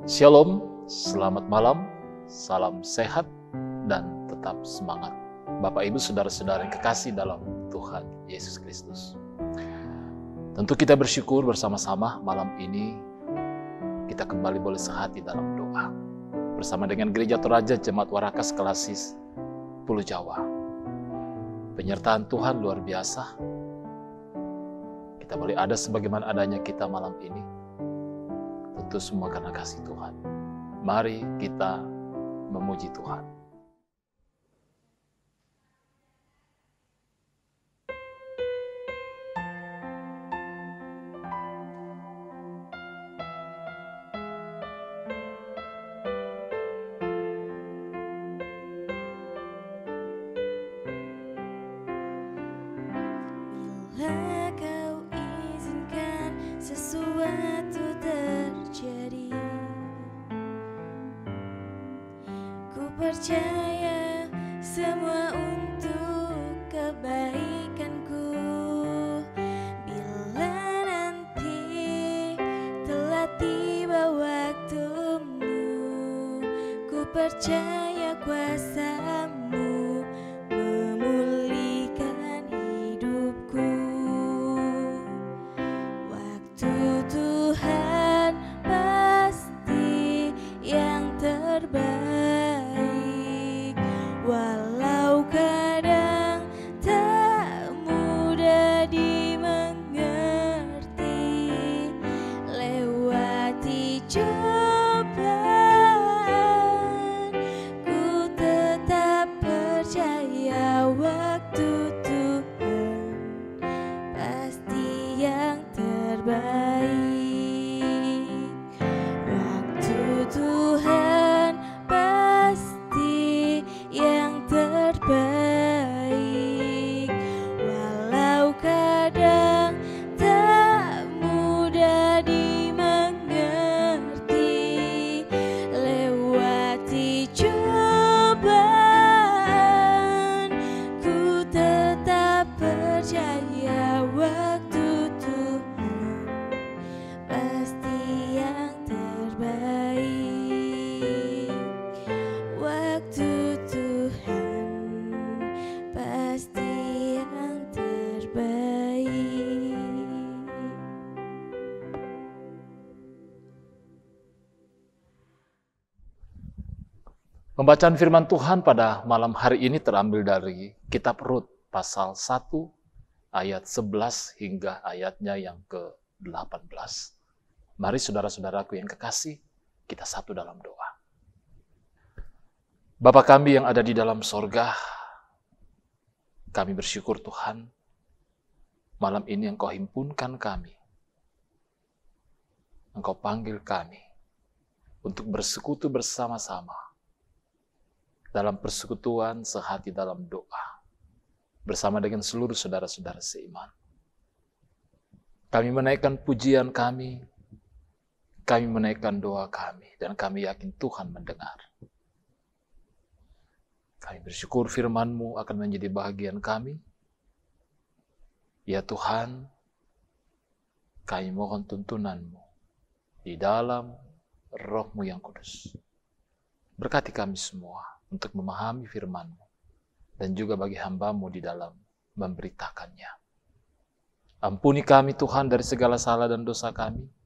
Shalom, selamat malam, salam sehat, dan tetap semangat. Bapak, Ibu, Saudara-saudara yang kekasih dalam Tuhan Yesus Kristus. Tentu kita bersyukur bersama-sama malam ini kita kembali boleh sehati dalam doa. Bersama dengan Gereja Toraja Jemaat Warakas Kelasis Pulau Jawa. Penyertaan Tuhan luar biasa. Kita boleh ada sebagaimana adanya kita malam ini. Tentu semua karena kasih Tuhan. Mari kita memuji Tuhan. Bila kau izinkan sesuatu terjadi, ku percaya semua untuk kebaikanku. Bila nanti telah tiba waktumu, ku percaya kuasa-Mu memulihkan hidupku. Waktu Tuhan pasti yang terbaik, walau kadang tak mudah dimengerti. Lewati cobaan, ku tetap percaya waktu Tuhan pasti yang terbaik. Waktu Tuhan pasti yang terbaik, walau kadang tak mudah dimengerti. Lewati cobaan, ku tetap percaya waktu Tuhan pasti yang terbaik. Waktu Tuhan pasti yang terbaik. Pembacaan firman Tuhan pada malam hari ini terambil dari Kitab Rut pasal 1 ayat 11 hingga ayatnya yang ke-18. Mari saudara-saudaraku yang kekasih, kita satu dalam doa. Bapa kami yang ada di dalam sorga, kami bersyukur Tuhan, malam ini Engkau himpunkan kami. Engkau panggil kami untuk bersekutu bersama-sama dalam persekutuan sehati dalam doa, bersama dengan seluruh saudara-saudara seiman. Kami menaikkan pujian kami menaikkan doa kami, dan kami yakin Tuhan mendengar. Kami bersyukur firman-Mu akan menjadi bahagian kami. Ya Tuhan, kami mohon tuntunan-Mu di dalam Roh-Mu yang kudus. Berkati kami semua untuk memahami firman-Mu, dan juga bagi hamba-Mu di dalam memberitakannya. Ampuni kami Tuhan dari segala salah dan dosa kami.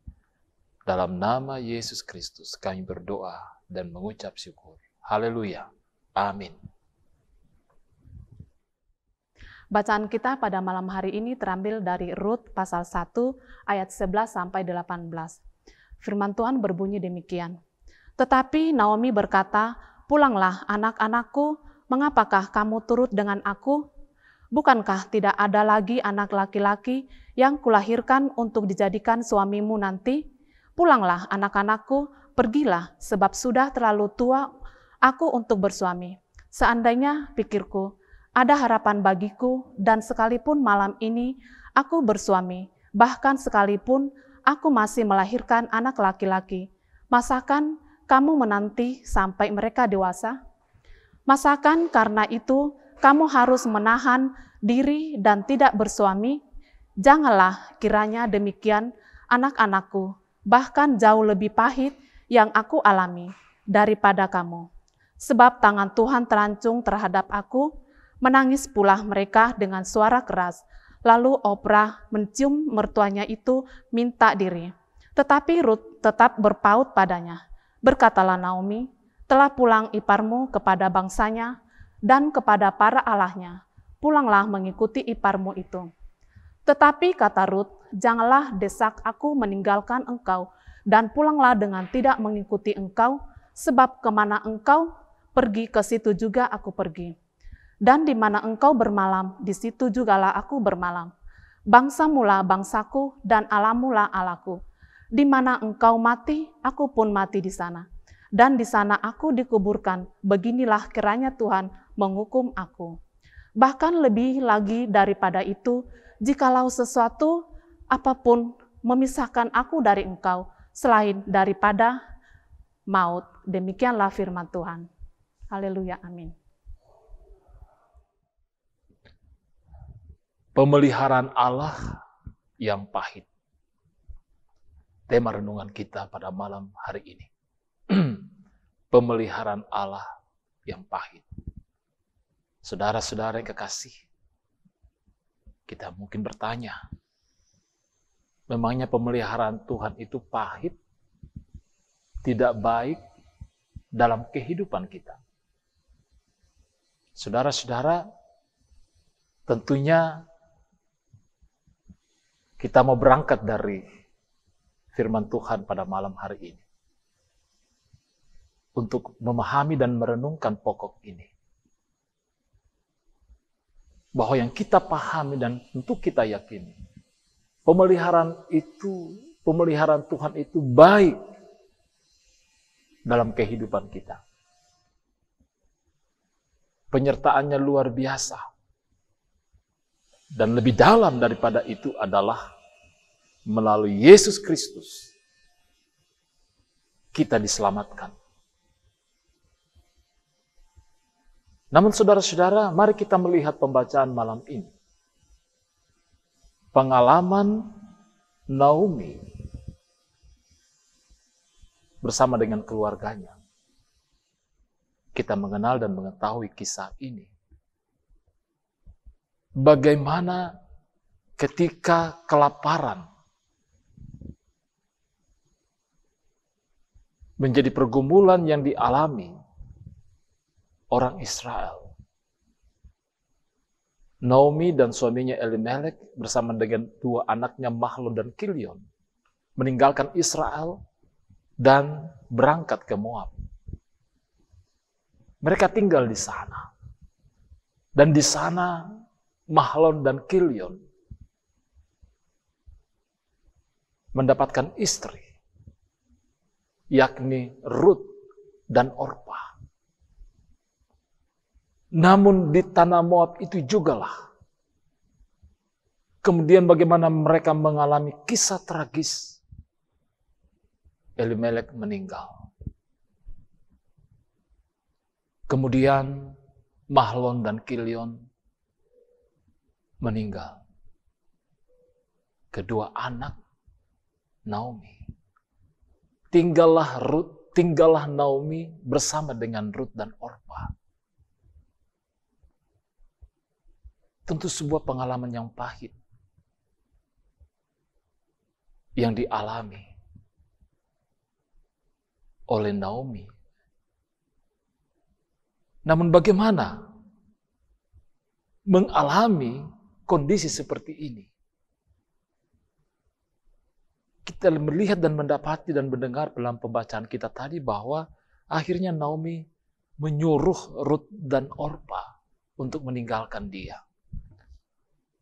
Dalam nama Yesus Kristus kami berdoa dan mengucap syukur. Haleluya. Amin. Bacaan kita pada malam hari ini terambil dari Rut pasal 1 ayat 11 sampai 18. Firman Tuhan berbunyi demikian. Tetapi Naomi berkata, "Pulanglah anak-anakku, mengapakah kamu turut dengan aku? Bukankah tidak ada lagi anak laki-laki yang kulahirkan untuk dijadikan suamimu nanti? Pulanglah anak-anakku, pergilah, sebab sudah terlalu tua aku untuk bersuami. Seandainya, pikirku, ada harapan bagiku, dan sekalipun malam ini aku bersuami, bahkan sekalipun aku masih melahirkan anak laki-laki, masakan kamu menanti sampai mereka dewasa? Masakan karena itu kamu harus menahan diri dan tidak bersuami? Janganlah kiranya demikian anak-anakku, bahkan jauh lebih pahit yang aku alami daripada kamu. Sebab tangan Tuhan terancung terhadap aku, menangis pula mereka dengan suara keras. Lalu Oprah mencium mertuanya itu minta diri. Tetapi Rut tetap berpaut padanya. Berkatalah Naomi, telah pulang iparmu kepada bangsanya dan kepada para allahnya. Pulanglah mengikuti iparmu itu. Tetapi kata Rut, janganlah desak aku meninggalkan engkau, dan pulanglah dengan tidak mengikuti engkau, sebab kemana engkau pergi, ke situ juga aku pergi. Dan di mana engkau bermalam, di situ jugalah aku bermalam. Bangsamulah bangsaku, dan Allahmulah Allahku. Di mana engkau mati, aku pun mati di sana. Dan di sana aku dikuburkan, beginilah kiranya Tuhan menghukum aku. Bahkan lebih lagi daripada itu, jikalau sesuatu apapun memisahkan aku dari engkau, selain daripada maut. Demikianlah firman Tuhan. Haleluya, amin. Pemeliharaan Allah yang pahit. Tema renungan kita pada malam hari ini. Pemeliharaan Allah yang pahit. Saudara-saudara yang kekasih, kita mungkin bertanya, memangnya pemeliharaan Tuhan itu pahit, tidak baik dalam kehidupan kita? Saudara-saudara, tentunya kita mau berangkat dari firman Tuhan pada malam hari ini untuk memahami dan merenungkan pokok ini. Bahwa yang kita pahami dan tentu kita yakini, pemeliharaan Tuhan itu baik dalam kehidupan kita. Penyertaannya luar biasa. Dan lebih dalam daripada itu adalah melalui Yesus Kristus kita diselamatkan. Namun saudara-saudara, mari kita melihat pembacaan malam ini. Pengalaman Naomi bersama dengan keluarganya. Kita mengenal dan mengetahui kisah ini. Bagaimana ketika kelaparan menjadi pergumulan yang dialami orang Israel. Naomi dan suaminya Elimelek bersama dengan dua anaknya Mahlon dan Kilion meninggalkan Israel dan berangkat ke Moab. Mereka tinggal di sana. Dan di sana Mahlon dan Kilion mendapatkan istri, yakni Rut dan Orpa. Namun di tanah Moab itu jugalah kemudian bagaimana mereka mengalami kisah tragis. Elimelek meninggal. Kemudian Mahlon dan Kilion meninggal. Kedua anak Naomi. Tinggallah Naomi bersama dengan Rut dan Orpa. Tentu sebuah pengalaman yang pahit yang dialami oleh Naomi. Namun bagaimana mengalami kondisi seperti ini? Kita melihat dan mendapati dan mendengar dalam pembacaan kita tadi bahwa akhirnya Naomi menyuruh Rut dan Orpa untuk meninggalkan dia.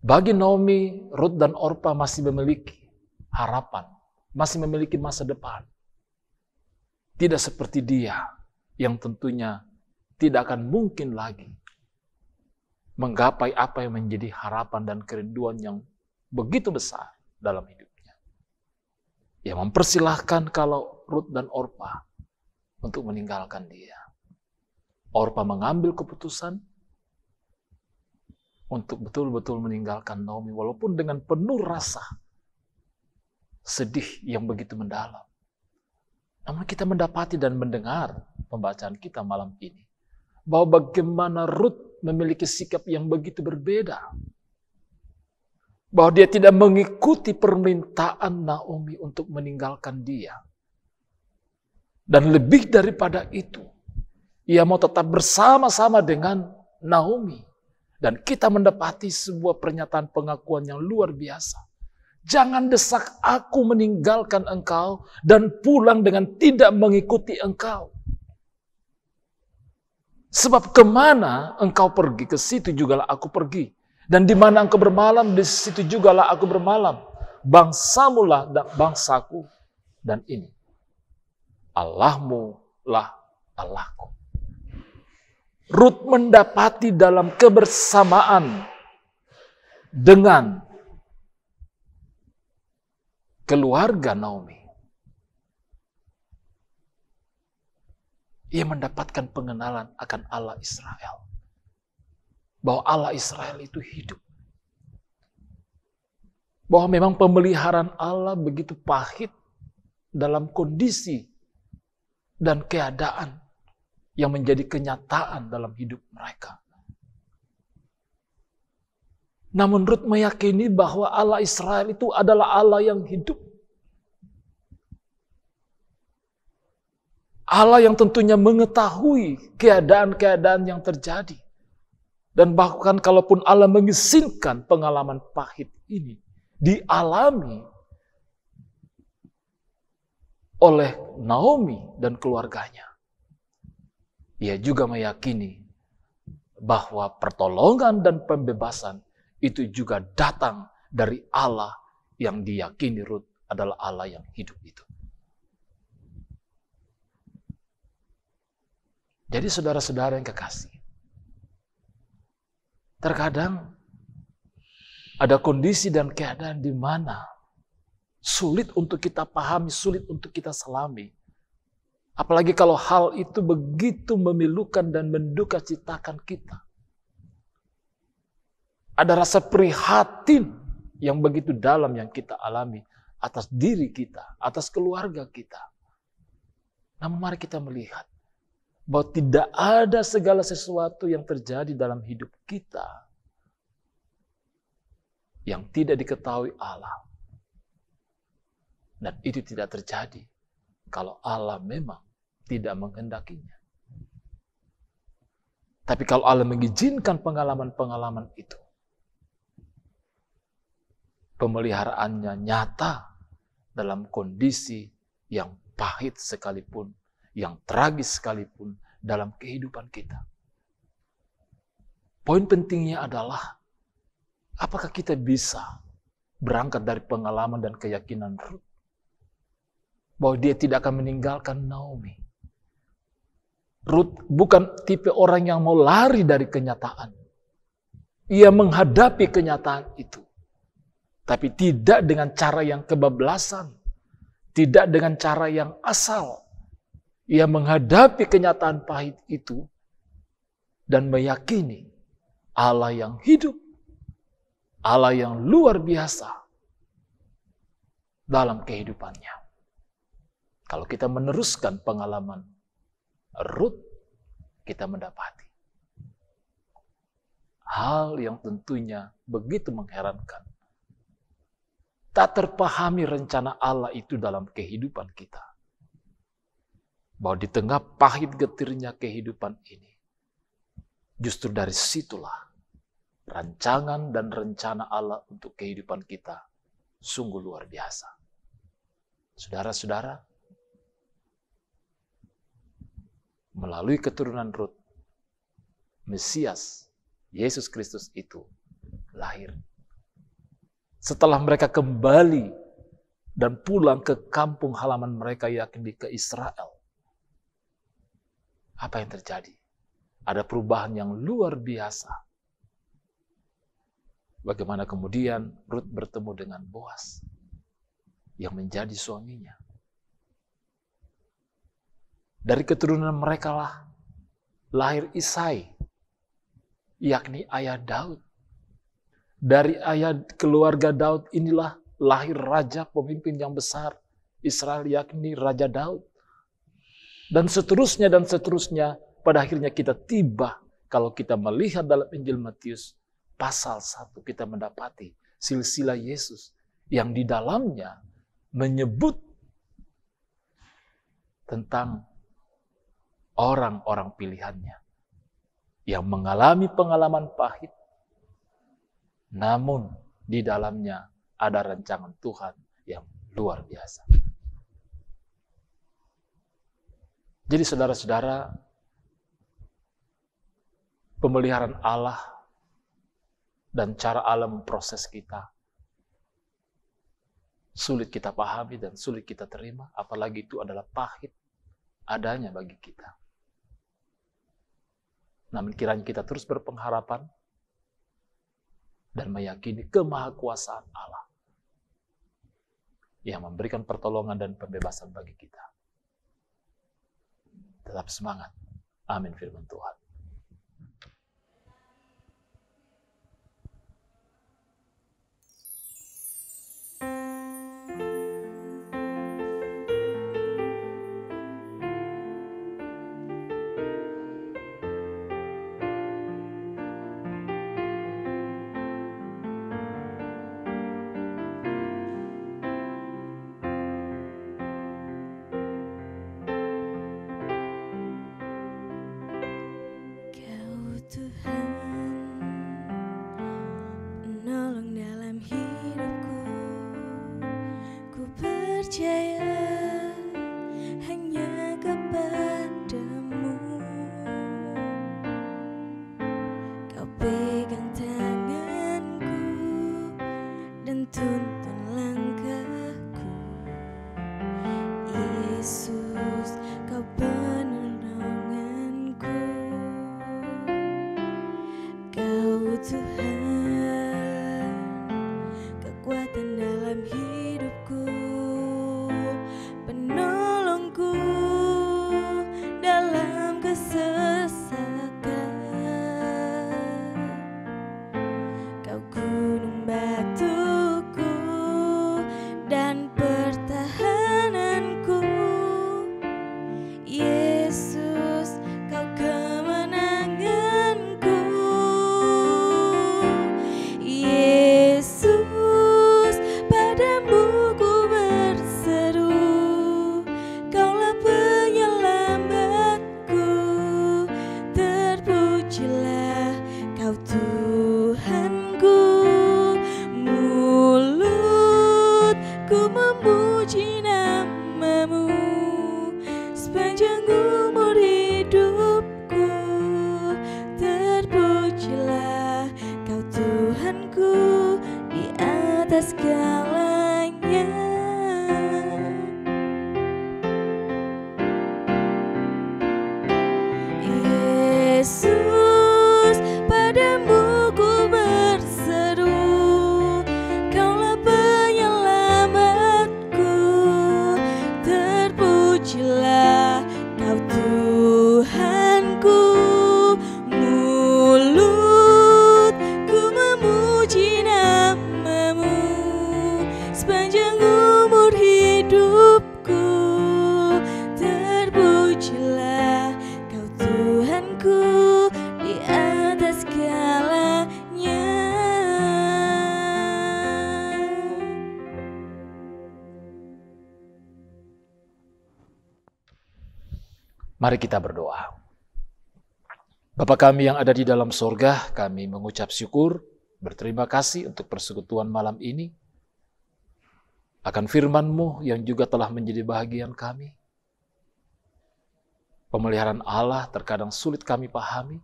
Bagi Naomi, Rut dan Orpa masih memiliki harapan, masih memiliki masa depan. Tidak seperti dia yang tentunya tidak akan mungkin lagi menggapai apa yang menjadi harapan dan kerinduan yang begitu besar dalam hidupnya. Yang mempersilahkan kalau Rut dan Orpa untuk meninggalkan dia. Orpa mengambil keputusan untuk betul-betul meninggalkan Naomi walaupun dengan penuh rasa sedih yang begitu mendalam. Namun kita mendapati dan mendengar pembacaan kita malam ini, bahwa bagaimana Rut memiliki sikap yang begitu berbeda. Bahwa dia tidak mengikuti permintaan Naomi untuk meninggalkan dia. Dan lebih daripada itu, ia mau tetap bersama-sama dengan Naomi. Dan kita mendapati sebuah pernyataan pengakuan yang luar biasa. Jangan desak aku meninggalkan engkau dan pulang dengan tidak mengikuti engkau. Sebab kemana engkau pergi, ke situ jugalah aku pergi. Dan di mana engkau bermalam, di situ jugalah aku bermalam. Bangsamulah dan bangsaku, dan ini Allahmu lah Allahku. Rut mendapati dalam kebersamaan dengan keluarga Naomi, ia mendapatkan pengenalan akan Allah Israel. Bahwa Allah Israel itu hidup. Bahwa memang pemeliharaan Allah begitu pahit dalam kondisi dan keadaan yang menjadi kenyataan dalam hidup mereka. Namun Rut meyakini bahwa Allah Israel itu adalah Allah yang hidup. Allah yang tentunya mengetahui keadaan-keadaan yang terjadi. Dan bahkan kalaupun Allah mengizinkan pengalaman pahit ini dialami oleh Naomi dan keluarganya, ia juga meyakini bahwa pertolongan dan pembebasan itu juga datang dari Allah yang diyakini Rut adalah Allah yang hidup itu. Jadi saudara-saudara yang kekasih, terkadang ada kondisi dan keadaan di mana sulit untuk kita pahami, sulit untuk kita selami. Apalagi kalau hal itu begitu memilukan dan mendukacitakan kita. Ada rasa prihatin yang begitu dalam yang kita alami atas diri kita, atas keluarga kita. Namun mari kita melihat bahwa tidak ada segala sesuatu yang terjadi dalam hidup kita yang tidak diketahui Allah. Dan itu tidak terjadi kalau Allah memang tidak menghendakinya. Tapi kalau Allah mengizinkan pengalaman-pengalaman itu, pemeliharaannya nyata dalam kondisi yang pahit sekalipun, yang tragis sekalipun dalam kehidupan kita. Poin pentingnya adalah, apakah kita bisa berangkat dari pengalaman dan keyakinan Rut bahwa dia tidak akan meninggalkan Naomi. Rut bukan tipe orang yang mau lari dari kenyataan. Ia menghadapi kenyataan itu. Tapi tidak dengan cara yang kebablasan. Tidak dengan cara yang asal. Ia menghadapi kenyataan pahit itu dan meyakini Allah yang hidup, Allah yang luar biasa dalam kehidupannya. Kalau kita meneruskan pengalaman Rut, kita mendapati hal yang tentunya begitu mengherankan. Tak terpahami rencana Allah itu dalam kehidupan kita. Bahwa di tengah pahit getirnya kehidupan ini, justru dari situlah rancangan dan rencana Allah untuk kehidupan kita sungguh luar biasa. Saudara-saudara, melalui keturunan Rut, Mesias, Yesus Kristus itu lahir. Setelah mereka kembali dan pulang ke kampung halaman mereka, yakni ke Israel, apa yang terjadi? Ada perubahan yang luar biasa. Bagaimana kemudian Rut bertemu dengan Boas yang menjadi suaminya. Dari keturunan mereka lah lahir Isai, yakni ayah Daud. Dari ayah keluarga Daud inilah lahir raja pemimpin yang besar Israel, yakni Raja Daud. Dan seterusnya, pada akhirnya kita tiba, kalau kita melihat dalam Injil Matius, pasal 1, kita mendapati silsilah Yesus yang di dalamnya menyebut tentang orang-orang pilihannya yang mengalami pengalaman pahit, namun di dalamnya ada rancangan Tuhan yang luar biasa. Jadi saudara-saudara, pemeliharaan Allah dan cara Allah memproses kita sulit kita pahami dan sulit kita terima, apalagi itu adalah pahit adanya bagi kita. Namun kiranya kita terus berpengharapan dan meyakini kemahakuasaan Allah yang memberikan pertolongan dan pembebasan bagi kita. Tetap semangat. Amin firman Tuhan. Mari kita berdoa. Bapa kami yang ada di dalam sorga, kami mengucap syukur, berterima kasih untuk persekutuan malam ini, akan firman-Mu yang juga telah menjadi bahagian kami. Pemeliharaan Allah terkadang sulit kami pahami,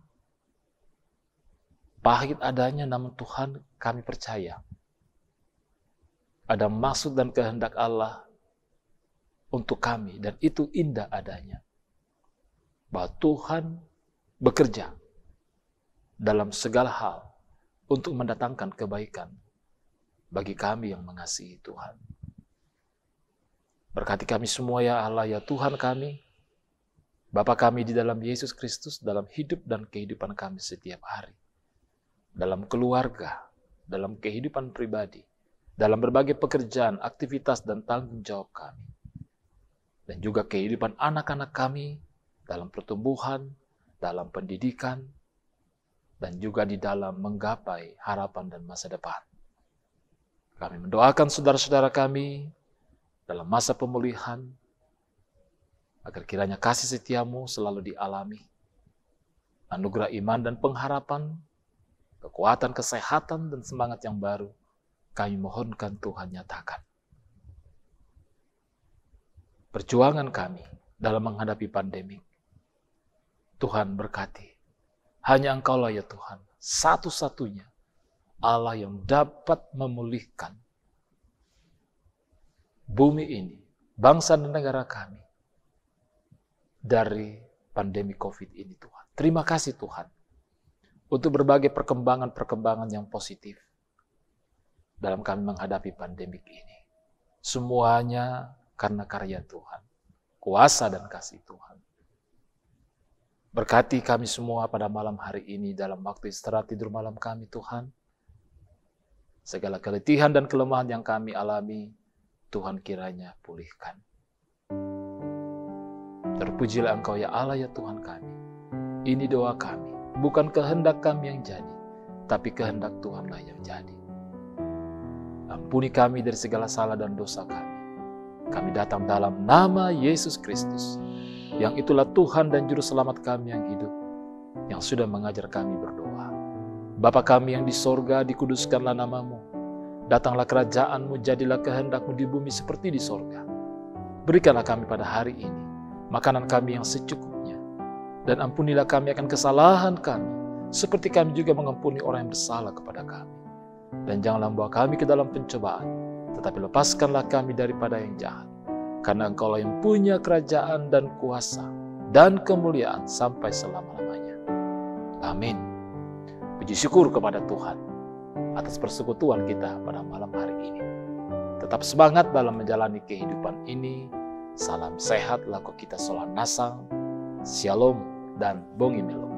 pahit adanya, namun Tuhan kami percaya. Ada maksud dan kehendak Allah untuk kami, dan itu indah adanya. Bahwa Tuhan bekerja dalam segala hal untuk mendatangkan kebaikan bagi kami yang mengasihi Tuhan. Berkati kami semua ya Allah, ya Tuhan kami, Bapa kami di dalam Yesus Kristus, dalam hidup dan kehidupan kami setiap hari. Dalam keluarga, dalam kehidupan pribadi, dalam berbagai pekerjaan, aktivitas dan tanggung jawab kami. Dan juga kehidupan anak-anak kami, dalam pertumbuhan, dalam pendidikan, dan juga di dalam menggapai harapan dan masa depan. Kami mendoakan saudara-saudara kami dalam masa pemulihan, agar kiranya kasih setiamu selalu dialami, anugerah iman dan pengharapan, kekuatan, kesehatan, dan semangat yang baru, kami mohonkan Tuhan nyatakan. Perjuangan kami dalam menghadapi pandemi, Tuhan berkati. Hanya Engkaulah ya Tuhan, satu-satunya Allah yang dapat memulihkan bumi ini, bangsa dan negara kami, dari pandemi COVID ini Tuhan. Terima kasih Tuhan, untuk berbagai perkembangan-perkembangan yang positif dalam kami menghadapi pandemik ini. Semuanya karena karya Tuhan, kuasa dan kasih Tuhan. Berkati kami semua pada malam hari ini dalam waktu istirahat tidur malam kami Tuhan. Segala keletihan dan kelemahan yang kami alami, Tuhan kiranya pulihkan. Terpujilah Engkau ya Allah ya Tuhan kami. Ini doa kami, bukan kehendak kami yang jadi, tapi kehendak Tuhanlah yang jadi. Ampuni kami dari segala salah dan dosa kami. Kami datang dalam nama Yesus Kristus, yang itulah Tuhan dan Juru Selamat kami yang hidup, yang sudah mengajar kami berdoa. Bapa kami yang di sorga, dikuduskanlah namamu. Datanglah kerajaan-Mu, jadilah kehendak-Mu di bumi seperti di sorga. Berikanlah kami pada hari ini makanan kami yang secukupnya, dan ampunilah kami akan kesalahan kami, seperti kami juga mengampuni orang yang bersalah kepada kami. Dan janganlah membawa kami ke dalam pencobaan, tetapi lepaskanlah kami daripada yang jahat. Karena Engkaulah yang punya kerajaan dan kuasa dan kemuliaan sampai selama-lamanya. Amin. Puji syukur kepada Tuhan atas persekutuan kita pada malam hari ini. Tetap semangat dalam menjalani kehidupan ini. Salam sehat, laku kita solan nasang, shalom, dan bongi melo.